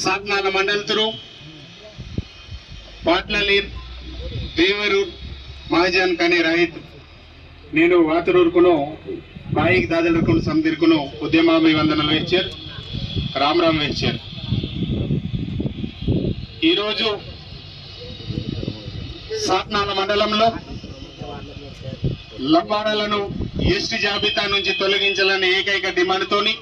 सातनाल मंडल पाटलीर देवरूर महाजन कने रहित నేను వాతరూరుకును బాయికి దాదలుకును సందిరుకును ఉద్యమాభివందనలు వేచారు రామ్ వేచారు ఈరోజు సాత్నాల మండలంలో లంబాడలను ఎస్టీ జాబితా నుంచి తొలగించాలని ఏకైక డిమాండ్తోని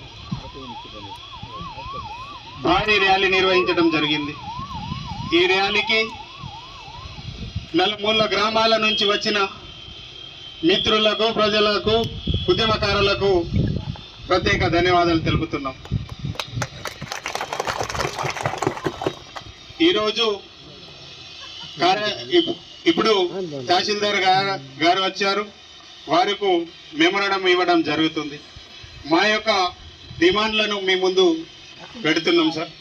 భారీ ర్యాలీ నిర్వహించడం జరిగింది। ఈ ర్యాలీకి నలుమూల గ్రామాల నుంచి వచ్చిన మిత్రులకు ప్రజలకు ఉద్యమకారులకు ప్రత్యేక ధన్యవాదాలు తెలుపుతున్నాం। ఈరోజు ఇప్పుడు తహసీల్దార్ గారు వచ్చారు, వారికి మెమోరాండం ఇవ్వడం జరుగుతుంది। మా యొక్క డిమాండ్లను మీ ముందు పెడుతున్నాం సార్,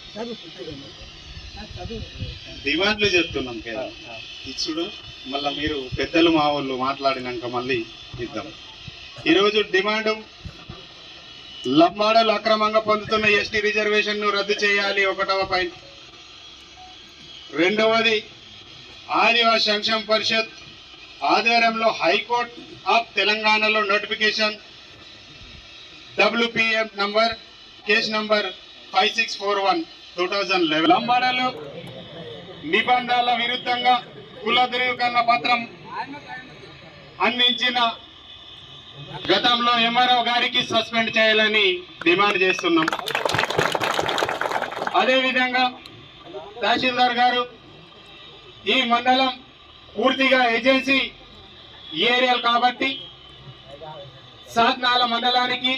డిమాండ్లు చెప్తున్నాం కదా ఇచ్చుడు, మళ్ళీ మీరు పెద్దలు మా వాళ్ళు మాట్లాడినాక మళ్ళీ ఇద్దాం। ఈరోజు డిమాండ్ లంబాడలు అక్రమంగా పొందుతున్న ఎస్టీ రిజర్వేషన్ను రద్దు చేయాలి 1వ పాయింట్। రెండవది ఆదివాసీ సంక్షేమ పరిషత్ ఆధ్వర్యంలో హైకోర్టు ఆఫ్ తెలంగాణలో notification WPM number case number 5641/2011 లంబాడలు నిబంధనల విరుద్ధంగా కుల ధృవీకరణ పత్రం అందించిన గతంలో ఎంఆర్ఓ గారికి సస్పెండ్ చేయాలని డిమాండ్ చేస్తున్నాం। అదేవిధంగా తహసీల్దార్ గారు ఈ మండలం పూర్తిగా ఏజెన్సీ ఏరియాలు కాబట్టి సాత్నాల మండలానికి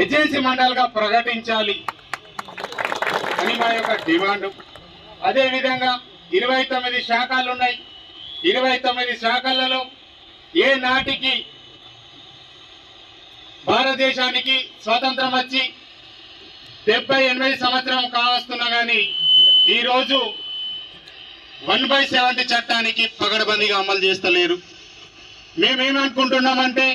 ఏజెన్సీ మండల్గా ప్రకటించాలి అని మా యొక్క డిమాండ్। అదేవిధంగా 29 శాఖలు ఉన్నాయి, 29 శాఖలలో ఏ నాటికి భారతదేశానికి స్వాతంత్రం వచ్చి 70-80 సంవత్సరం కావస్తున్నా కానీ ఈరోజు 1/70 చట్టానికి పగడబందీగా అమలు చేస్తలేరు। మేమేమనుకుంటున్నామంటే